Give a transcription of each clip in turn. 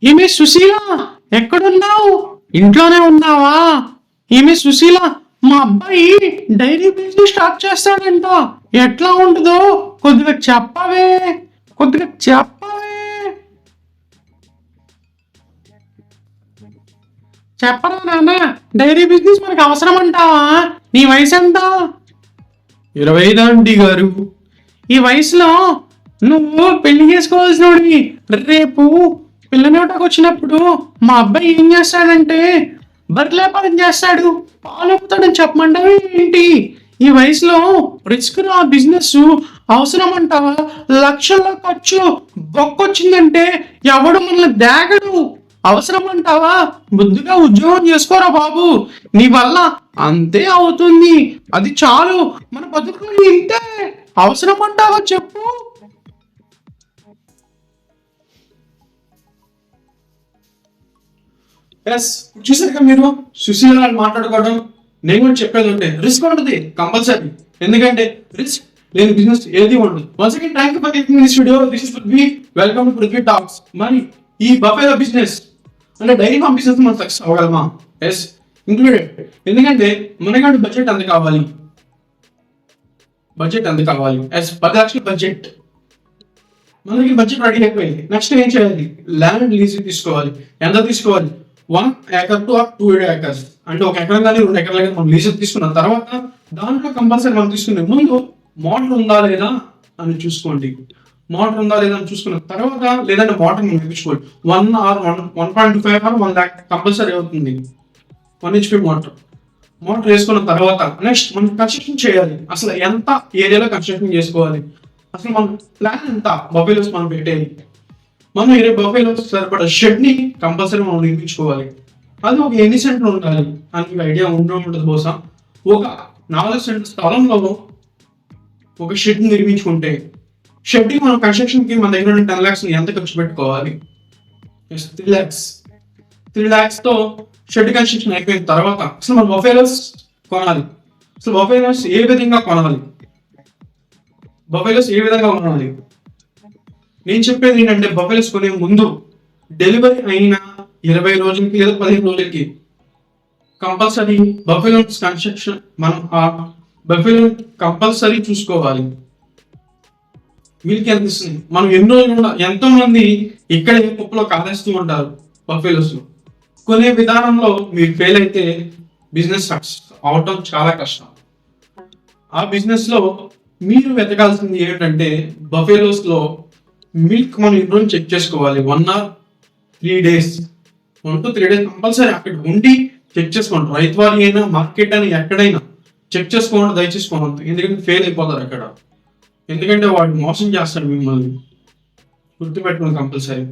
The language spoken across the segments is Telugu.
ఏమి సుశీల, ఎక్కడున్నావు? ఇంట్లోనే ఉన్నావా? ఏమి సుశీల, మా అబ్బాయి డైరీ బిజినెస్ స్టార్ట్ చేస్తాడంట. ఎట్లా ఉంటుందో కొద్దిగా చెప్పవే, కొద్దిగా చెప్పవే. చెప్పరా నాన్న, డైరీ బిజినెస్ మనకు అవసరం అంటావా? నీ వయసు ఎంత? 25 ఆంటీ గారు. ఈ వయసులో నువ్వు పెళ్లి చేసుకోవాల్సినోడివి. రేపు పిల్లనోటకు వచ్చినప్పుడు మా అబ్బాయి ఏం చేస్తాడంటే బర్రెల వ్యాపారం చేస్తాడు, పాలు అమ్ముతాడని చెప్పమంటావా ఏంటి? ఈ వయసులో రిస్క్ ఆ బిజినెస్ అవసరం అంటావా? లక్షల్లో ఖర్చు బొక్కొచ్చిందంటే ఎవడు మనల్ని దాగడు. అవసరం అంటావా? బుద్ధిగా ఉద్యోగం చేసుకోరా బాబు, నీ వల్ల అంతే అవుతుంది. అది చాలు, మన బతుకులు ఇంతే. అవసరం అంటావా చెప్పు. ఎస్, చూసారుగా మీరు సుశీల మాట్లాడుకోవడం. నేను కూడా చెప్పేది ఉంటే రిస్క్ ఉంటుంది కంపల్సరీ. ఎందుకంటే రిస్క్ లేని బిజినెస్ ఏది ఉండదు. Once again thank you for giving this video. This is Prithvi. Welcome to Prithvi talks. మరి ఈ బఫెలో బిజినెస్ అంటే డైరీ ఫార్మ్ బిజినెస్ మనం సక్సెస్ అవ్వగలమా? Yes, included. ఎందుకంటే మనకంటే బడ్జెట్ ఎంత కావాలి? బడ్జెట్ ఎంత కావాలి? ఎస్, 10 లక్షల బడ్జెట్. మనకి బడ్జెట్ రెడీ అయిపోయింది. నెక్స్ట్ ఏం చేయాలి? ల్యాండ్ లీజ్ తీసుకోవాలి. ఎంత తీసుకోవాలి? 1 acre to 2 acres. అంటే 1 ఎకరం కానీ 2 ఎకరాలు కానీ మనం లీజ్ తీసుకున్న తర్వాత దాంట్లో కంపల్సరీ మనం తీసుకునే ముందు మోటార్ ఉందా లేదా అని చూసుకోండి. మోటార్ ఉందా లేదా అని చూసుకున్న తర్వాత, లేదంటే మోటార్ మనం వేయించుకోవాలి. 1.25 or 1 lakh కంపల్సరీ అవుతుంది. 1 HP మోటార్ వేసుకున్న తర్వాత నెక్స్ట్ మనం కన్స్ట్రక్షన్ చేయాలి. అసలు ఎంత ఏరియాలో కన్స్ట్రక్షన్ చేసుకోవాలి, అసలు మన ప్లాన్ ఎంత, బఫెలోస్ మనం పెట్టేది. మనం 20 బఫెలోస్ సరిపడా షెడ్ ని కంపల్సరీ మనం నిర్మించుకోవాలి. అది ఒక ఎన్ని సెంట్లు ఉండాలి అని ఐడియా ఉంటుంది బహుశా. ఒక 4 సెంట్ల స్థలంలో ఒక షెడ్ నిర్మించుకుంటే, షెడ్ కి మనం కన్స్ట్రక్షన్ కి మన దగ్గర 10 lakhs ఎంత ఖర్చు పెట్టుకోవాలి? 3 lakhs తో షెడ్ కన్స్ట్రక్షన్ అయిపోయిన తర్వాత అసలు మన బఫెలోస్ కొనాలి. అసలు బఫెలోస్ ఏ విధంగా కొనాలి, బఫెలోస్ ఏ విధంగా కొనాలి? నేను చెప్పేది ఏంటంటే బఫెలోస్ కొనే ముందు డెలివరీ అయిన 20 రోజులకి లేదా 15 రోజులకి కంపల్సరీ బఫెలోస్ కన్స్ట్రక్షన్ మనం ఆ బఫెలో కంపల్సరీ చూసుకోవాలి. మిల్క్ ఎంత ఇస్తుంది, మనం ఎన్ని రోజులు ఎంతో మంది ఇక్కడ కుప్పలో కాలేస్తూ ఉంటారు. బఫెలోస్ కొనే విధానంలో మీరు ఫెయిల్ అయితే బిజినెస్ సక్సెస్ అవటం చాలా కష్టం. ఆ బిజినెస్ లో మీరు వెతకాల్సింది ఏంటంటే బఫెలోస్ లో మిల్క్ మనం ఎన్ని రోజులు చెక్ చేసుకోవాలి. 1 or 3 days, 1 to 3 days compulsory అక్కడ ఉండి చెక్ చేసుకోండి. రైతు వారి అయినా మార్కెట్ అని ఎక్కడైనా చెక్ చేసుకోండి, దయచేసుకోండి. ఎందుకంటే ఫెయిల్ అయిపోతారు అక్కడ. ఎందుకంటే వాడు మోసం చేస్తాడు మిమ్మల్ని, గుర్తుపెట్టుకోండి కంపల్సరీ.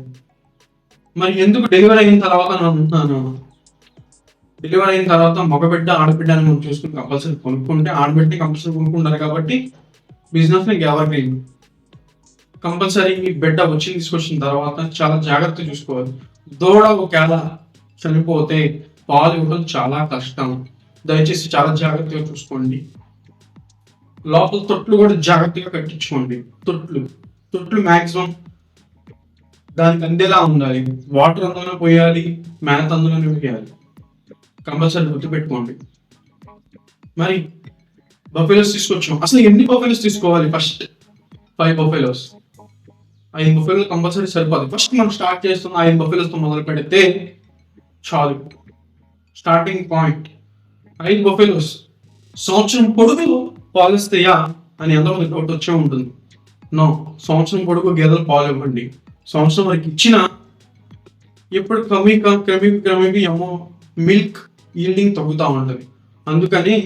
మరి ఎందుకు డెలివరీ అయిన తర్వాత నేను అంటున్నాను, డెలివరీ అయిన తర్వాత మగబిడ్డ ఆడబిడ్డ అని మనం చూసుకుని కంపల్సరీ కొనుక్కుంటే, ఆడబిడ్డ కంపల్సరీ కొనుక్కుంటారు కాబట్టి బిజినెస్ ని ఎవరికి కంపల్సరీ బిడ్డ వచ్చి తీసుకొచ్చిన తర్వాత చాలా జాగ్రత్తగా చూసుకోవాలి. దూడ ఒకవేళ చనిపోతే పాలు ఇవ్వడం చాలా కష్టం. దయచేసి చాలా జాగ్రత్తగా చూసుకోండి. లోపల తొట్లు కూడా జాగ్రత్తగా కట్టించుకోండి. తొట్లు మాక్సిమం దానికి అందేలా ఉండాలి. వాటర్ అందులోనే పోయాలి, మేత అందులోనే పోయాలి. కంపల్సరీ గుర్తుపెట్టుకోండి. మరి బఫెలోస్ తీసుకొచ్చాం, అసలు ఎన్ని బఫెలోస్ తీసుకోవాలి? First 5 buffaloes. 5 బఫెలోస్ కంపల్సరీ సరిపోదు. ఫస్ట్ మనం స్టార్ట్ చేస్తున్న 5 బఫెలోస్ తో మొదలు పెడితే చాలు. Starting point 5 buffaloes. సంవత్సరం పొడుగు పాలిస్తాయా అని ఎంతమంది డౌట్ వచ్చే ఉంటుంది. నో, సంవత్సరం పొడుగు గేదెలు పాలు ఇవ్వండి. సంవత్సరం వరకు ఇచ్చిన ఇప్పుడు క్రమేపీ ఏమో మిల్క్ ఈల్డింగ్ తగ్గుతూ ఉంటుంది. అందుకని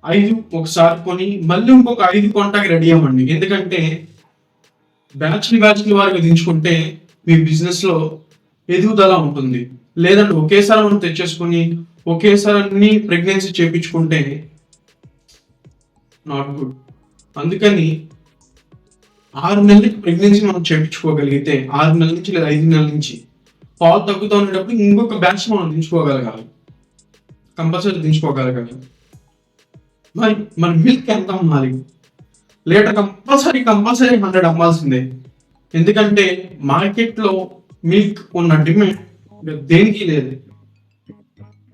5 ఒకసారి కొని మళ్ళీ ఇంకొక 5 కొంటాకి రెడీ అవ్వండి. ఎందుకంటే బ్యాచ్లు వారికి దించుకుంటే మీ బిజినెస్ లో ఎదుగుదల ఉంటుంది. లేదంటే ఒకేసారి మనం తెచ్చేసుకుని ఒకేసారి అన్ని ప్రెగ్నెన్సీ చేయించుకుంటే నాట్ గుడ్. అందుకని 6 నెలలకి ప్రెగ్నెన్సీ మనం చేయించుకోగలిగితే 6 నెలల నుంచి లేదా 5 నెలల నుంచి పాలు తగ్గుతూ ఉండేటప్పుడు ఇంకొక బ్యాచ్ మనం దించుకోగలగాలి, కంపల్సరీ దించుకోగలగాలి. మరి మన మిల్క్ ఎంత అమ్మాలి? Litre compulsory 100 అమ్మాల్సిందే. ఎందుకంటే మార్కెట్లో మిల్క్ ఉన్న డిమాండ్ దేనికి లేదు.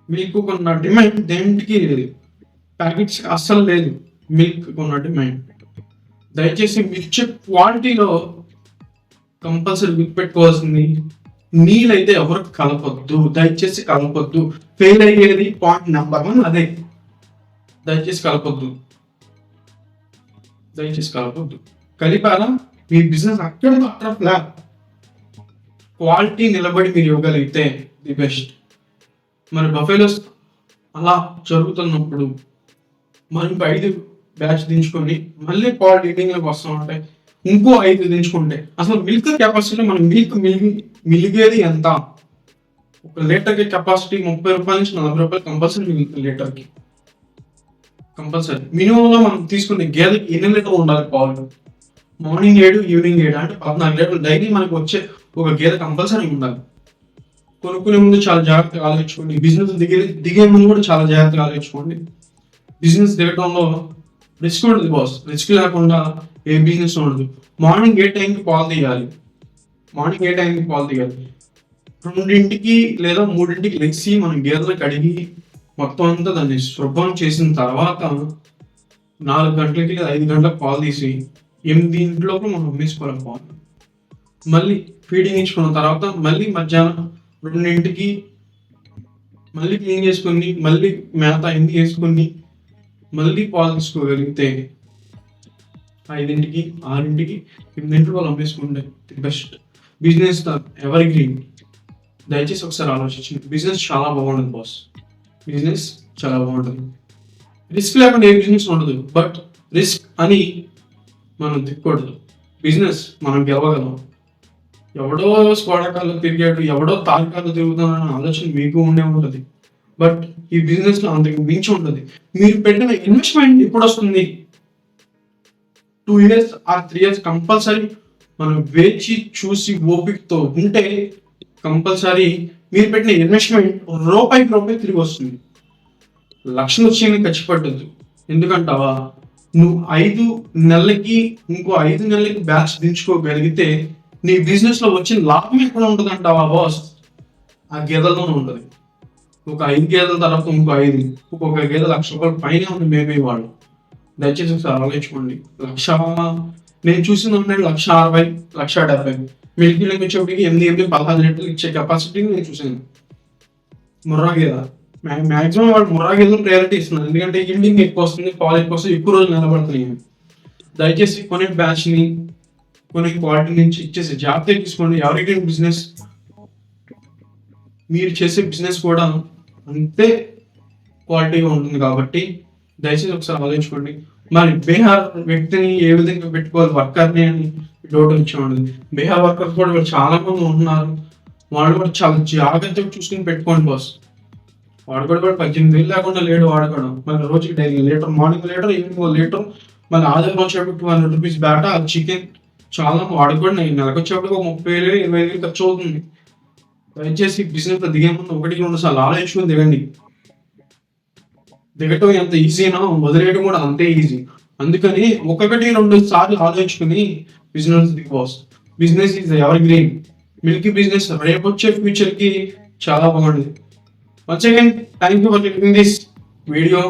మిల్క్ ఉన్న డిమాండ్ దేనికి లేదు. ప్యాకెట్స్ అస్సలు లేదు మిల్క్ ఉన్న డిమాండ్. దయచేసి మిర్చి క్వాలిటీలో కంపల్సరీ గుర్తుపెట్టుకోవాల్సింది, నీళ్ళైతే ఎవరు కలపొద్దు, దయచేసి కలపొద్దు. ఫెయిల్ అయ్యేది పాయింట్ నెంబర్ 1 అదే. దయచేసి కలపొద్దు, దయచేసి కలపొద్దు. కలిపారా మీ బిజినెస్ అక్కడ ఫ్లాప్. క్వాలిటీ నిలబడి మీరు ఇవ్వగలిగితే ది బెస్ట్. మరి బఫెలోస్ అలా జరుగుతున్నప్పుడు మనం 5 బ్యాచ్ దించుకొని మళ్ళీ క్వాలిటీ ఈటింగ్లోకి వస్తూ ఉంటాయి. ఇంకో 5 దించుకుంటే అసలు మిల్క్ కెపాసిటీ, మనం మిలిగేది ఎంత? ఒక లీటర్కి కెపాసిటీ 30 రూపాయల నుంచి 40 రూపాయలు కంపల్సరీ మిగులుతుంది లీటర్కి. కంపల్సరీ మినిమంలో మనం తీసుకునే గేదెకి 8 లీటర్లు ఉండాలి పాలు. మార్నింగ్ 7, ఈవినింగ్ 7 అంటే 14 లీటర్లు డైలీ మనకు వచ్చే ఒక గేదె కంపల్సరీ ఉండాలి. కొనుక్కునే ముందు చాలా జాగ్రత్తగా ఆలోచించుకోండి. బిజినెస్ దిగే ముందు కూడా చాలా జాగ్రత్తగా ఆలోచించుకోండి. బిజినెస్ దిగటంలో రిస్క్ ఉండదు బాస్. రిస్క్ లేకుండా ఏ బిజినెస్ ఉండదు. మార్నింగ్ ఏ టైంకి పాలు తీయాలి, మార్నింగ్ ఏ టైంకి పాలు తీయాలి, 2ంటికి లేదా 3ంటికి లెగ్సి మనం గేదెలు కడిగి మొత్తం అంతా దాన్ని శుభ్రం చేసిన తర్వాత 4 గంటలకి లేదా 5 గంటలకు పాలు తీసి 8 మనం అమ్మేసుకోవాలి పాలు. మళ్ళీ ఫీడింగ్ ఇచ్చుకున్న తర్వాత మళ్ళీ మధ్యాహ్నం 2ంటికి మళ్ళీ క్లీన్ చేసుకొని మళ్ళీ మేత అయింది వేసుకొని మళ్ళీ పాలు తీసుకోగలిగితే 5ంటికి 6ంటికి 8 వాళ్ళు అమ్మేసుకుంటే బెస్ట్. Business ever green. దయచేసి ఒకసారి ఆలోచించండి. బిజినెస్ చాలా బాగుంటుంది బాస్. బిజినెస్ చాలా బాగుంటుంది. రిస్క్ లేకుండా ఏ బిజినెస్ ఉండదు. బట్ రిస్క్ అని మనం దిక్కకూడదు. బిజినెస్ మనం గెలవగలం. ఎవడో స్కోడకాల్లో తిరిగాడు, ఎవడో తారకాల్లో తిరుగుతానన్న ఆలోచన మీకు ఉండే ఉంటుంది. బట్ ఈ బిజినెస్ లో అంతకు మించి ఉంటుంది. మీరు పెట్టిన ఇన్వెస్ట్మెంట్ ఎప్పుడు వస్తుంది? 2 years or 3 years కంపల్సరీ మనం వేచి చూసి ఓపికతో ఉంటే కంపల్సరీ మీరు పెట్టిన ఇన్వెస్ట్మెంట్ రూపాయికి రూపాయి తిరిగి వస్తుంది. లక్షలు వచ్చి ఖర్చుపడ్డదు. ఎందుకంటావా, నువ్వు 5 నెలలకి ఇంకో 5 నెలలకి బ్యాచ్ దించుకోగలిగితే నీ బిజినెస్ లో వచ్చిన లాభం ఎక్కడ ఉంటుంది అంటావా బాస్? ఆ గేదెల్లోనే ఉంటుంది. ఒక 5 గేదెల తర్వాత ఇంకో 5, ఒక్కొక్క గేదె 1,00,000 రూపాయలు పైన ఉంది మేబీ వాడు. దయచేసి ఒకసారి ఆలోచించుకోండి. నేను చూసిన 1,60,000, 1,70,000 మిల్కీలోకి వచ్చేప్పటికి 8, 16 లీటర్లు ఇచ్చే కెపాసిటీని నేను చూసాను. ముర్రా గేద మ్యాక్సిమం వాడు ముర్రా గేదెలు ప్రయారిటీ ఇస్తున్నాను. ఎందుకంటే ఈల్డింగ్ ఎక్కువ వస్తుంది, పాలు ఎక్కువ వస్తుంది, ఎక్కువ రోజులు నిలబడుతున్నాయి. దయచేసి కొనే బ్యాచ్ని కొన్ని క్వాలిటీ నుంచి ఇచ్చేసి జాగ్రత్త తీసుకోండి. ఎవరికి బిజినెస్, మీరు చేసే బిజినెస్ కూడా అంతే క్వాలిటీగా ఉంటుంది కాబట్టి దయచేసి ఒకసారి ఆలోచించుకోండి. మరి బీహార్ వ్యక్తిని ఏ విధంగా పెట్టుకోవాలి, వర్కర్ని అని డౌట్ వచ్చి ఉండదు. బీహార్ వర్కర్స్ కూడా చాలా మంది ఉంటున్నారు. వాళ్ళు కూడా చాలా జాగ్రత్తగా చూసుకుని పెట్టుకోండి బాస్. వాడు కూడా 18,000 లేకుండా లేడు. వాడు కూడా మళ్ళీ రోజుకి daily litre, morning litre, evening litre, మళ్ళీ ఆధార్ వచ్చేటప్పుడు 200 రూపీస్ బ్యాట, చికెన్ చాలా వాడు కూడా నెలకు వచ్చేప్పుడు 30,000, 20,000 ఖర్చు అవుతుంది. దయచేసి బిజినెస్ లో దిగే ముందు 1-2 సార్లు ఆలోచించుకుని దిగండి. దిగటం ఎంత ఈజీనో వదిలేయడం కూడా అంతే ఈజీ. అందుకని 1-2 సార్లు ఆలోచించుకుని బిజినెస్ దిగబాస్. Business is ever green. Milky business రేపు వచ్చే ఫ్యూచర్ కి చాలా బాగుంది. Once again thank you for clicking this video.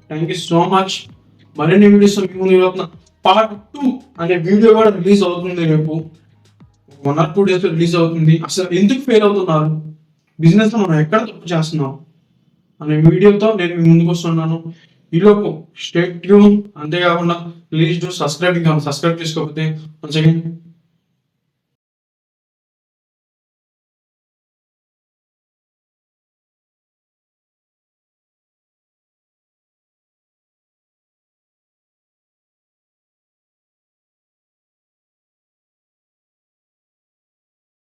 Thank you so much. మరిన్ని వీడియోస్ మీకు పార్ట్ 2 అనే వీడియో కూడా రిలీజ్ అవుతుంది రేపు. 1 or 2 days రిలీజ్ అవుతుంది. అసలు ఎందుకు ఫెయిల్ అవుతున్నారు, బిజినెస్ లో మనం ఎక్కడ తప్పు చేస్తున్నాం అనే వీడియోతో నేను మీ ముందుకు వస్తున్నాను. ఈలోపు స్టే ట్యూన్. అంతేకాకుండా ప్లీజ్ డూ సబ్స్క్రైబ్ చేసుకోకపోతే వన్స్ అగైన్